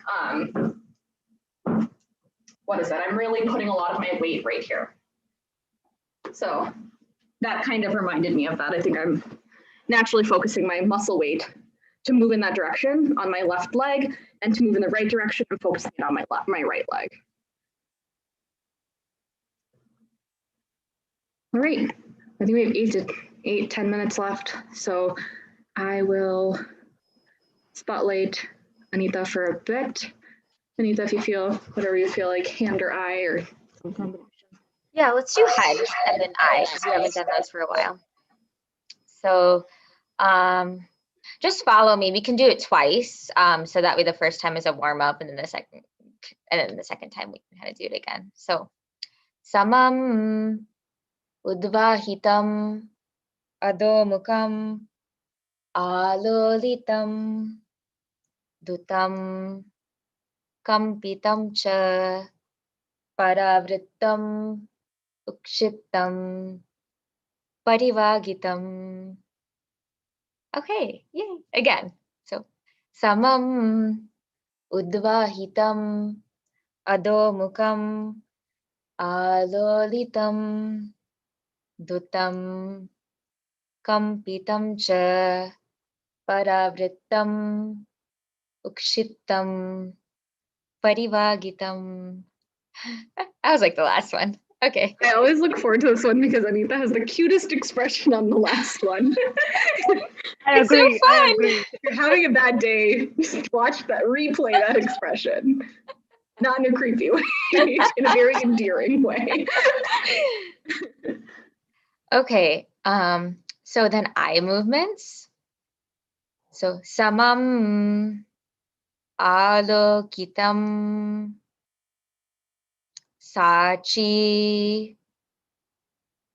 what is that? I'm really putting a lot of my weight right here. So that kind of reminded me of that. I think I'm naturally focusing my muscle weight to move in that direction on my left leg, and to move in the right direction and focusing it on my right leg. All right, I think we have 10 minutes left. So I will spotlight Anita for a bit. Anita, if you feel, whatever you feel like, hand or eye or some combination. Yeah, let's do head and then eye, because we haven't done those for a while. So just follow me. We can do it twice. So that way the first time is a warm up, and then the second time we can kind of do it again. So samam udvahitam adhomukam alolitam dutam kampitam cha paravrittam ukshittam parivagitam. Okay, yay. Again. So samam udvahitam adhomukam alolitam dutam kampitam cha paravrittam ukshittam parivagitam. I was like the last one. Okay. I always look forward to this one because Anita has the cutest expression on the last one. I It's so agree. I fun. agree. If you're having a bad day, just watch that, replay that expression. Not in a creepy way, in a very endearing way. Okay. So then eye movements. So samam alokitam sachi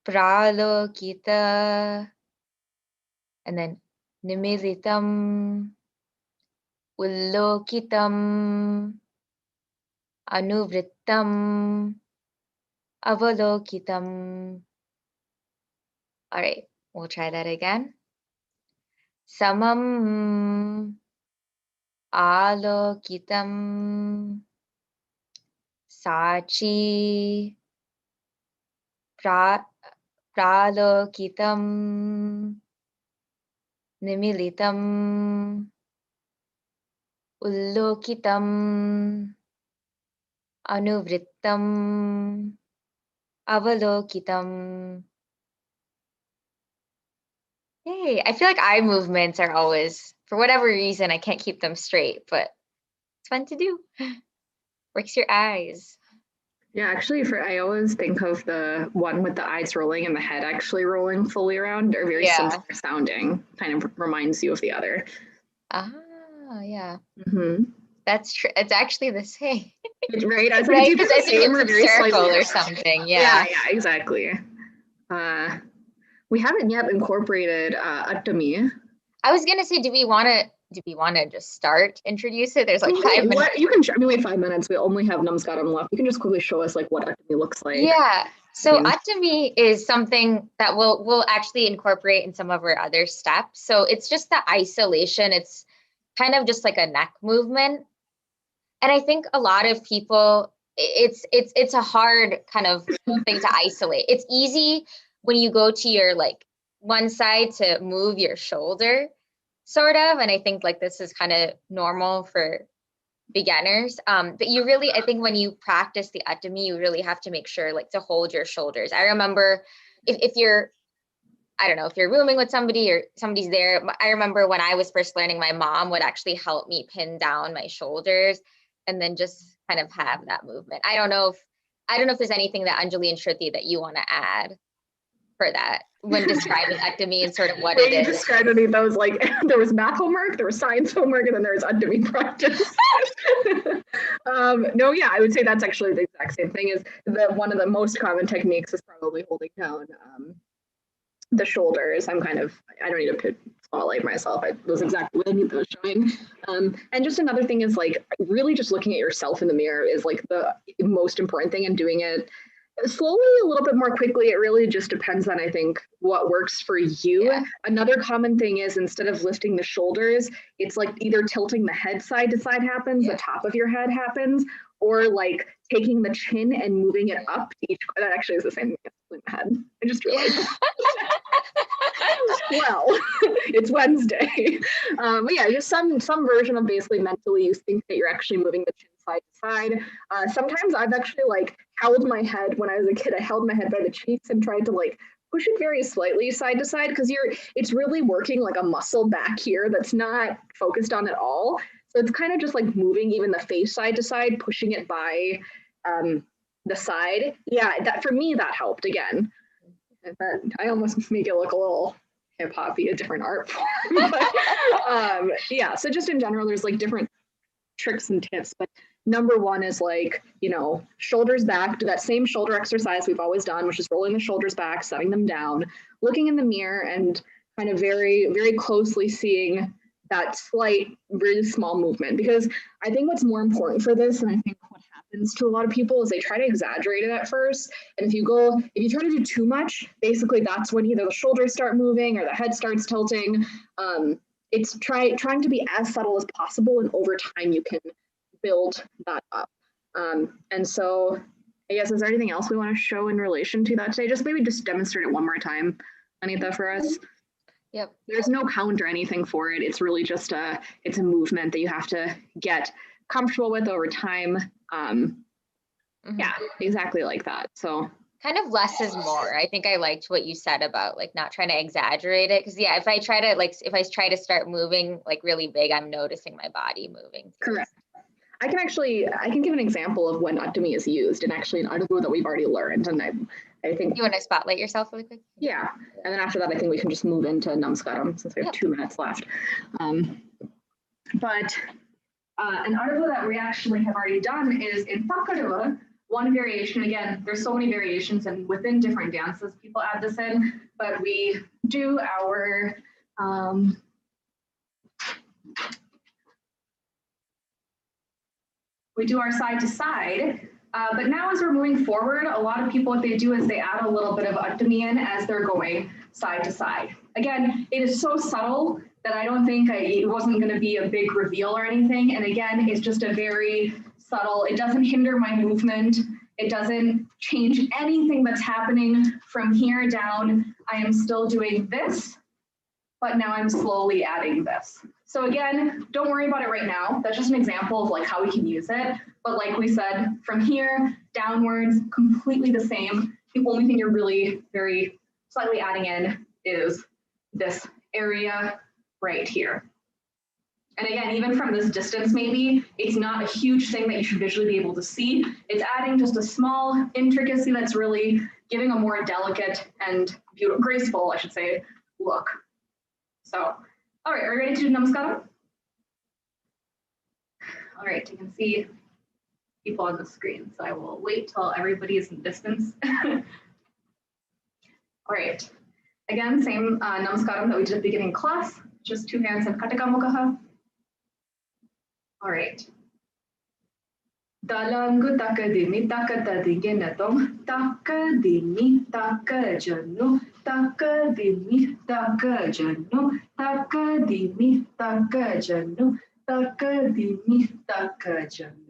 pralokita, and then nimilitam ullokitam anuvrittam avalokitam. All right, we'll try that again. Samam alokitam sachi pralokitam nimilitam ullokitam anuvrittam avalokitam. Yay, I feel like eye movements are always, for whatever reason, I can't keep them straight, but it's fun to do. Works your eyes. Yeah, actually, I always think of the one with the eyes rolling and the head actually rolling fully around. They're very similar sounding. Kind of reminds you of the other. Ah, yeah. Mm-hmm. That's true. It's actually the same. Right? I was Right, like, because I think it's a circle or something. Yeah. Yeah, exactly. We haven't yet incorporated Attami. I was gonna say, do we want to just start introduce it? There's like 5 minutes. You can. I mean, we have 5 minutes. We only have Namaskaram left. You can just quickly show us like what Attami looks like. Yeah. So Yeah. Attami is something that we'll actually incorporate in some of our other steps. So it's just the isolation. It's kind of just like a neck movement. And I think a lot of people, it's a hard kind of thing to isolate. It's easy when you go to your like one side to move your shoulder, sort of. And I think like this is kind of normal for beginners. But you really, I think when you practice the Attami, you really have to make sure like to hold your shoulders. I remember if you're, I don't know, if you're rooming with somebody or somebody's there, I remember when I was first learning, my mom would actually help me pin down my shoulders and then just kind of have that movement. I don't know if there's anything that Anjali and Shruti that you want to add for that when describing Attami and sort of what it is. Described it, that was like there was math homework, there was science homework, and then there was Attami practice. No, yeah, I would say that's actually the exact same thing. Is that one of the most common techniques is probably holding down the shoulders. I don't need to spotlight myself. It was exactly what I need those showing. And just another thing is like really just looking at yourself in the mirror is like the most important thing, and doing it slowly, a little bit more quickly. It really just depends on, I think, what works for you. Yeah. Another common thing is instead of lifting the shoulders, it's like either tilting the head side to side happens, the top of your head happens, or like taking the chin and moving it up to each. That actually is the same thing as tilting the head. I just realized. Well, it's Wednesday. But yeah, just some version of basically mentally you think that you're actually moving the chin side to side. Sometimes I've actually like held my head when I was a kid. I held my head by the cheeks and tried to like push it very slightly side to side, because it's really working like a muscle back here that's not focused on at all. So it's kind of just like moving even the face side to side, pushing it by the side. Yeah, that for me, that helped again. But I almost make it look a little hip hoppy, a different art form. But, yeah, so just in general, there's like different tricks and tips. But number one is like, shoulders back, do that same shoulder exercise we've always done, which is rolling the shoulders back, setting them down, looking in the mirror, and kind of very, very closely seeing that slight, really small movement. Because I think what's more important for this, and I think what happens to a lot of people, is they try to exaggerate it at first. And if you try to do too much, basically that's when either the shoulders start moving or the head starts tilting. It's trying to be as subtle as possible, and over time you can build that up. And so I guess, is there anything else we want to show in relation to that today? Maybe just demonstrate it one more time, Anita, for us. Yep. There's no count or anything for it. It's really just it's a movement that you have to get comfortable with over time. Yeah, exactly like that. So kind of less is more. I think I liked what you said about like not trying to exaggerate it, because yeah, if I try to start moving like really big, I'm noticing my body moving too. Correct. I can give an example of when Uttami is used, and actually an article that we've already learned. And I think you want to spotlight yourself really quick? Yeah, and then after that, I think we can just move into Namaskaram since we have 2 minutes left. But an article that we actually have already done is in Takkarava. One variation, again, there's so many variations, and within different dances, people add this in, but we do our side to side. But now as we're moving forward, a lot of people, what they do is they add a little bit of Uttami in as they're going side to side. Again, it is so subtle that I don't think it wasn't going to be a big reveal or anything. And again, it's just a very subtle, it doesn't hinder my movement. It doesn't change anything that's happening from here down. I am still doing this, but now I'm slowly adding this. So again, don't worry about it right now. That's just an example of like how we can use it. But like we said, from here downwards, completely the same. The only thing you're really very slightly adding in is this area right here. And again, even from this distance, maybe it's not a huge thing that you should visually be able to see. It's adding just a small intricacy that's really giving a more delicate and beautiful, graceful, I should say, look. So, all right, are you ready to do Namaskaram? All right, you can see people on the screen, so I will wait till everybody is in distance. All right, again, same Namaskaram that we did at the beginning of class, just 2 hands in Kataka Mukha. All right. Dalangu takadimi takatadingenatong takadimi takajanu takadimi takajanu takadimi takajanu takadimi takajanu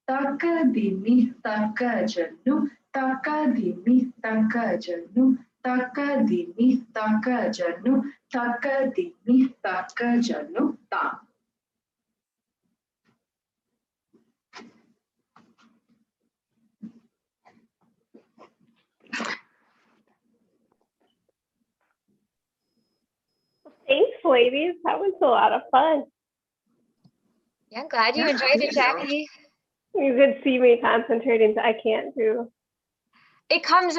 takadimi takajanu takadimi takajanu takadimi takajanu takadimi takajanu ta. Thanks, ladies. That was a lot of fun. Yeah, I'm glad you enjoyed it, Jackie. You could see me concentrating. I can't do. It comes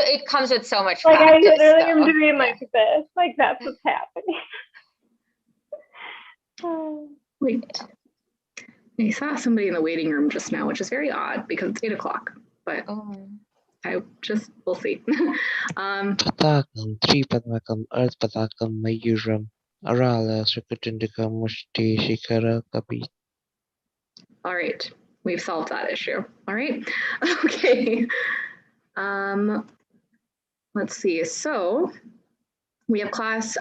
with so much like practice. I literally am doing like this. Like that's what's happening. Wait. I saw somebody in the waiting room just now, which is very odd because it's 8 o'clock. But we'll see. Patakam, Tripadmakam, Earth Patakam, Mayuram, Arala, Sukutindika, Mushti, Shikara, Kapi. All right, we've solved that issue. All right, okay. Let's see. So we have class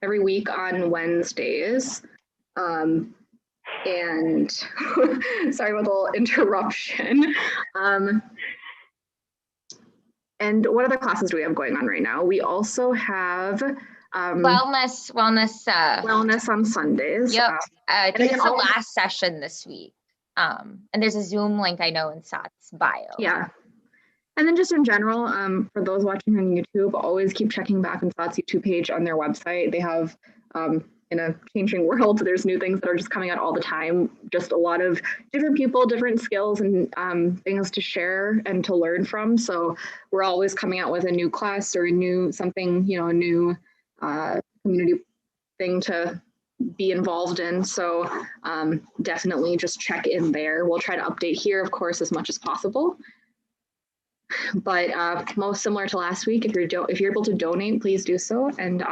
every week on Wednesdays. And sorry about the little interruption. And what other classes do we have going on right now? We also have wellness on Sundays. Yep. and This again, is the last session this week. And there's a Zoom link I know in SAATH's bio. Yeah. And then just in general, for those watching on YouTube, always keep checking back on SAATH's YouTube page on their website. They have, in a changing world, there's new things that are just coming out all the time. Just a lot of different people, different skills and things to share and to learn from. So we're always coming out with a new class or a new something, a new community thing to be involved in. So definitely just check in there. We'll try to update here, of course, as much as possible. But most similar to last week, if you're able to donate, please do so. And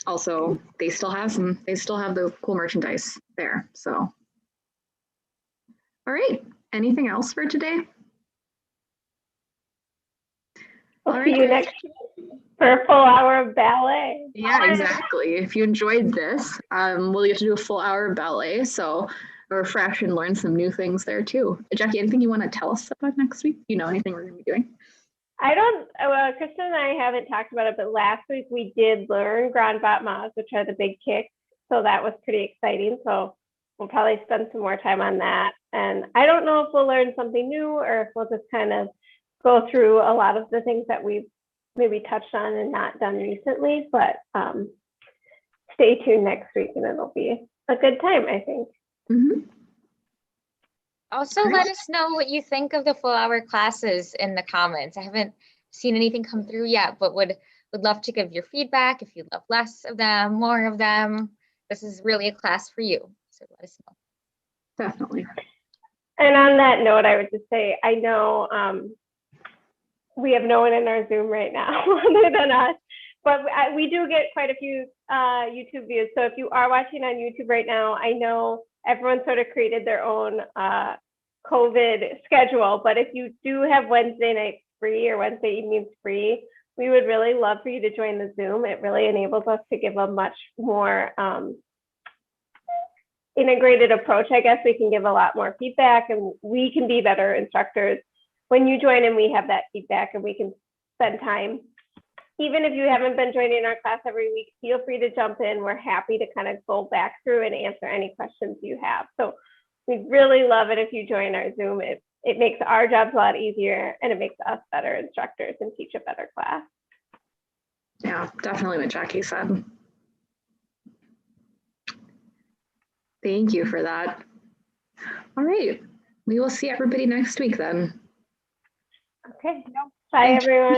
also, they still have the cool merchandise there. So, all right. Anything else for today? We'll see you next week for a full hour of ballet. Yeah, exactly. If you enjoyed this, we'll get to do a full hour of ballet. So refresh and learn some new things there too. Jackie, anything you want to tell us about next week? You know anything we're going to be doing? Kristen and I haven't talked about it, but last week we did learn Grand Battements, which are the big kicks. So that was pretty exciting. So we'll probably spend some more time on that. And I don't know if we'll learn something new or if we'll just kind of go through a lot of the things that we've maybe touched on and not done recently, but stay tuned next week and it'll be a good time, I think. Mm-hmm. Also, let us know what you think of the full hour classes in the comments. I haven't seen anything come through yet, but would love to give your feedback if you love less of them, more of them. This is really a class for you, so let us know. Definitely. And on that note, I would just say, I know we have no one in our Zoom right now other than us, but we do get quite a few YouTube views. So if you are watching on YouTube right now, I know everyone sort of created their own COVID schedule, but if you do have Wednesday nights free or Wednesday evenings free, we would really love for you to join the Zoom. It really enables us to give a much more integrated approach. I guess we can give a lot more feedback and we can be better instructors when you join and we have that feedback and we can spend time. Even if you haven't been joining our class every week, feel free to jump in. We're happy to kind of go back through and answer any questions you have. So we'd really love it if you join our Zoom. It makes our jobs a lot easier and it makes us better instructors and teach a better class. Yeah, definitely what Jackie said. Thank you for that. All right, we will see everybody next week then. Okay, bye everyone.